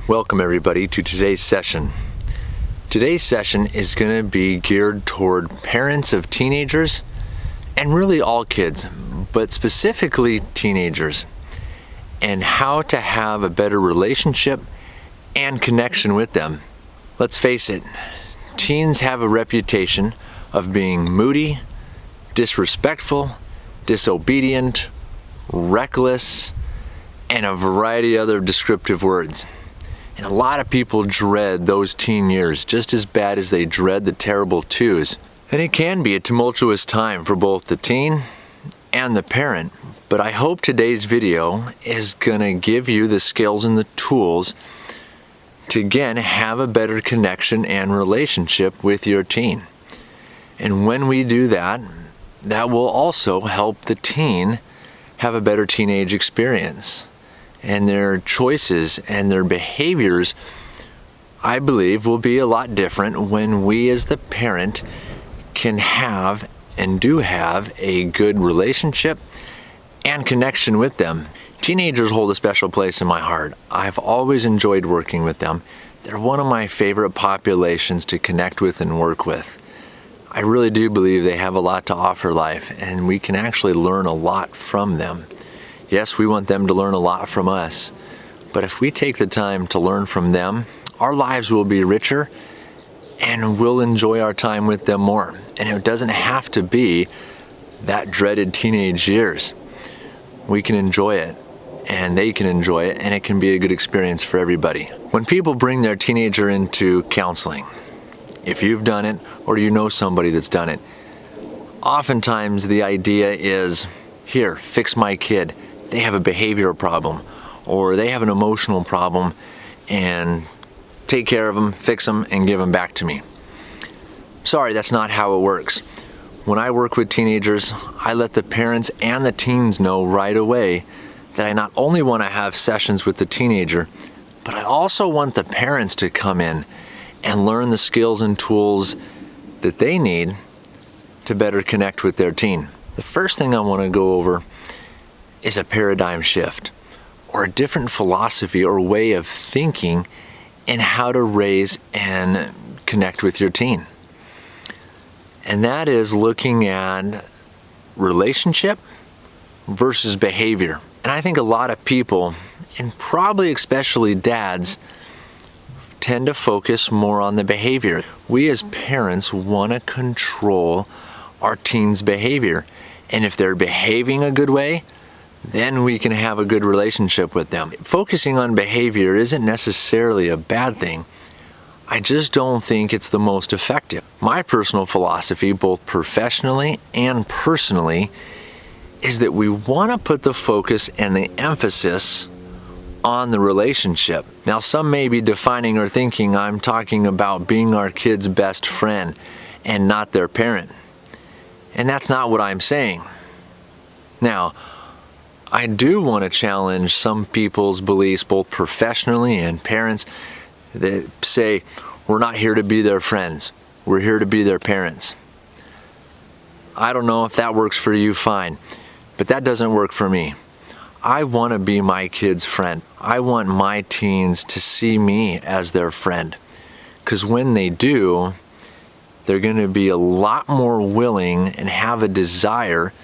Welcome everybody to today's session. Today's session is going to be geared toward parents of teenagers and really all kids, but specifically teenagers, and how to have a better relationship and connection with them. Let's face it, teens have a reputation of being moody, disrespectful, disobedient, reckless, and a variety of other descriptive words. And a lot of people dread those teen years just as bad as they dread the terrible twos. And it can be a tumultuous time for both the teen and the parent. But I hope today's video is gonna give you the skills and the tools to again have a better connection and relationship with your teen. And when we do that, that will also help the teen have a better teenage experience. And their choices and their behaviors, I believe, will be a lot different when we as the parent can have and do have a good relationship and connection with them. Teenagers hold a special place in my heart. I've always enjoyed working with them. They're one of my favorite populations to connect with and work with. I really do believe they have a lot to offer life, and we can actually learn a lot from them. Yes, we want them to learn a lot from us, but if we take the time to learn from them, our lives will be richer and we'll enjoy our time with them more. And it doesn't have to be that dreaded teenage years. We can enjoy it and they can enjoy it, and it can be a good experience for everybody. When people bring their teenager into counseling, if you've done it or you know somebody that's done it, oftentimes the idea is, here, fix my kid. They have a behavioral problem or they have an emotional problem, and take care of them, fix them, and give them back to me. Sorry, that's not how it works. When I work with teenagers, I let the parents and the teens know right away that I not only want to have sessions with the teenager, but I also want the parents to come in and learn the skills and tools that they need to better connect with their teen. The first thing I want to go over is a paradigm shift, or a different philosophy or way of thinking in how to raise and connect with your teen. And that is looking at relationship versus behavior. And I think a lot of people, and probably especially dads, tend to focus more on the behavior. We as parents want to control our teens' behavior. And if they're behaving a good way, then we can have a good relationship with them. Focusing on behavior isn't necessarily a bad thing. I just don't think it's the most effective. My personal philosophy, both professionally and personally, is that we want to put the focus and the emphasis on the relationship. Now, some may be defining or thinking I'm talking about being our kid's best friend and not their parent. And that's not what I'm saying. Now, I do want to challenge some people's beliefs, both professionally and parents, that say, we're not here to be their friends. We're here to be their parents. I don't know if that works for you, fine. But that doesn't work for me. I want to be my kid's friend. I want my teens to see me as their friend. Because when they do, they're going to be a lot more willing and have a desire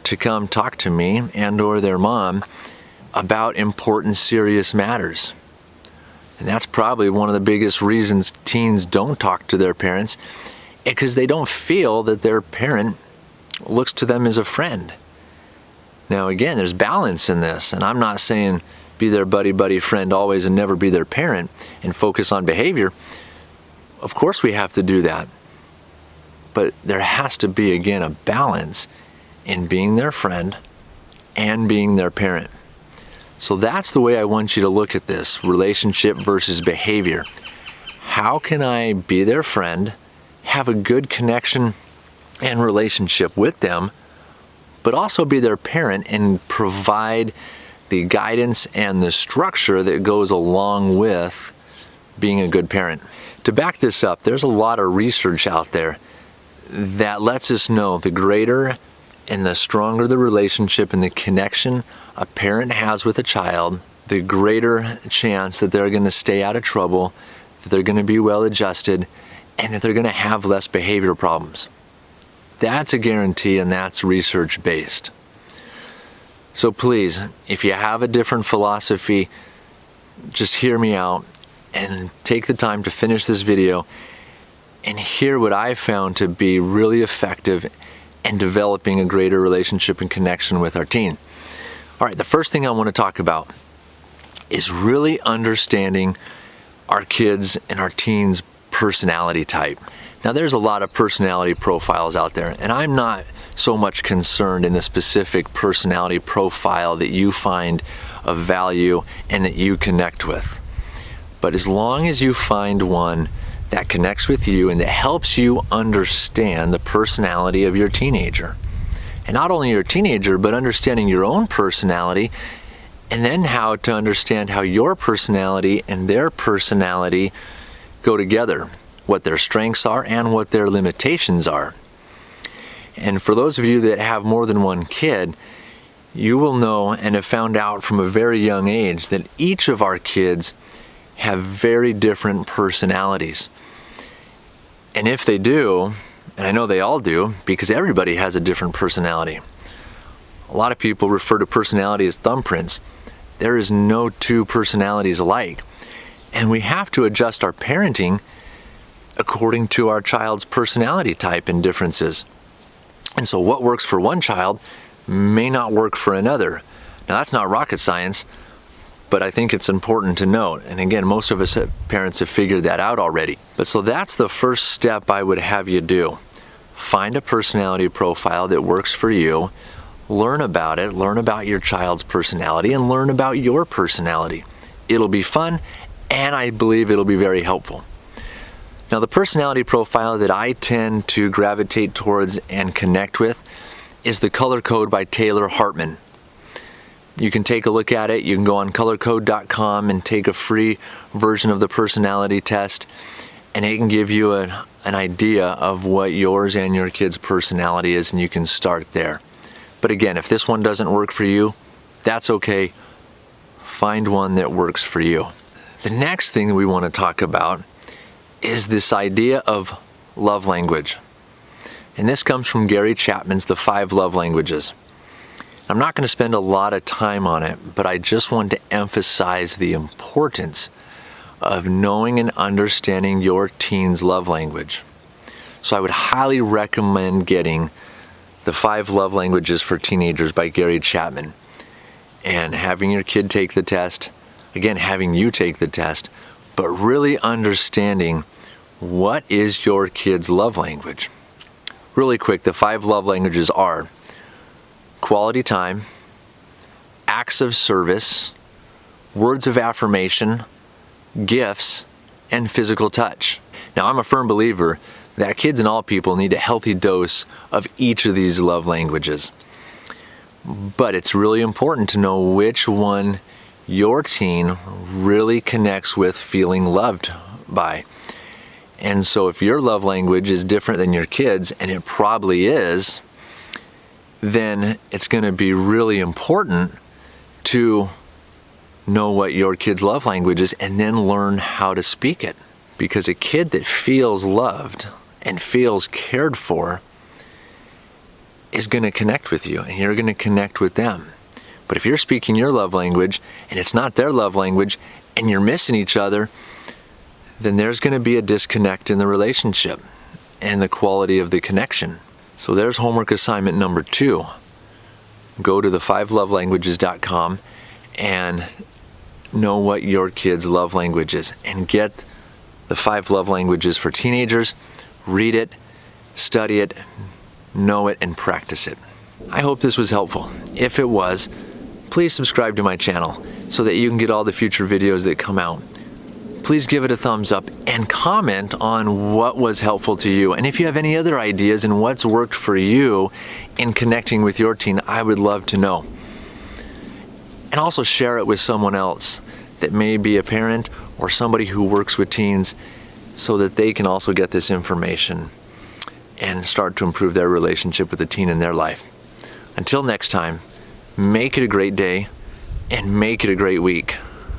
to come talk to me and or their mom about important, serious matters. And that's probably one of the biggest reasons teens don't talk to their parents, because they don't feel that their parent looks to them as a friend. Now again, there's balance in this, and I'm not saying be their buddy friend always and never be their parent and focus on behavior. Of course we have to do that. But there has to be, again, a balance in being their friend and being their parent. So that's the way I want you to look at this, relationship versus behavior. How can I be their friend, have a good connection and relationship with them, but also be their parent and provide the guidance and the structure that goes along with being a good parent? To back this up, there's a lot of research out there that lets us know the greater and the stronger the relationship and the connection a parent has with a child, the greater chance that they're going to stay out of trouble, that they're going to be well adjusted, and that they're going to have less behavior problems. That's a guarantee, and that's research based. So please, if you have a different philosophy, just hear me out and take the time to finish this video and hear what I found to be really effective in developing a greater relationship and connection with our teen. All right, the first thing I want to talk about is really understanding our kids and our teens' personality type. Now, there's a lot of personality profiles out there, and I'm not so much concerned in the specific personality profile that you find of value and that you connect with. But as long as you find one that connects with you and that helps you understand the personality of your teenager, and not only your teenager, but understanding your own personality, and then how to understand how your personality and their personality go together, what their strengths are and what their limitations are. And for those of you that have more than one kid, you will know and have found out from a very young age that each of our kids have very different personalities. And if they do, and I know they all do, because everybody has a different personality. A lot of people refer to personality as thumbprints. There is no two personalities alike. And we have to adjust our parenting according to our child's personality type and differences. And so what works for one child may not work for another. Now, that's not rocket science, but I think it's important to note. And again, most of us parents have figured that out already. But so that's the first step I would have you do. Find a personality profile that works for you. Learn about it, learn about your child's personality, and learn about your personality. It'll be fun, and I believe it'll be very helpful. Now, the personality profile that I tend to gravitate towards and connect with is the Color Code by Taylor Hartman. You can take a look at it. You can go on colorcode.com and take a free version of the personality test, and it can give you an idea of what yours and your kid's personality is, and you can start there. But again, if this one doesn't work for you, that's okay. Find one that works for you. The next thing that we want to talk about is this idea of love language. And this comes from Gary Chapman's The 5 Love Languages. I'm not going to spend a lot of time on it, but I just want to emphasize the importance of knowing and understanding your teen's love language. So I would highly recommend getting The 5 Love Languages for Teenagers by Gary Chapman and having your kid take the test, again, having you take the test, but really understanding what is your kid's love language. Really quick, the 5 love languages are quality time, acts of service, words of affirmation, gifts, and physical touch. Now, I'm a firm believer that kids and all people need a healthy dose of each of these love languages. But it's really important to know which one your teen really connects with feeling loved by. And so if your love language is different than your kids, and it probably is, then it's going to be really important to know what your kid's love language is and then learn how to speak it. Because a kid that feels loved and feels cared for is going to connect with you, and you're going to connect with them. But if you're speaking your love language and it's not their love language and you're missing each other, then there's going to be a disconnect in the relationship and the quality of the connection. So there's homework assignment number 2. Go to the5lovelanguages.com and know what your kid's love language is and get the 5 love languages for teenagers. Read it, study it, know it, and practice it. I hope this was helpful. If it was, please subscribe to my channel so that you can get all the future videos that come out. Please give it a thumbs up and comment on what was helpful to you. And if you have any other ideas and what's worked for you in connecting with your teen, I would love to know. And also share it with someone else that may be a parent or somebody who works with teens so that they can also get this information and start to improve their relationship with the teen in their life. Until next time, make it a great day. and make it a great week.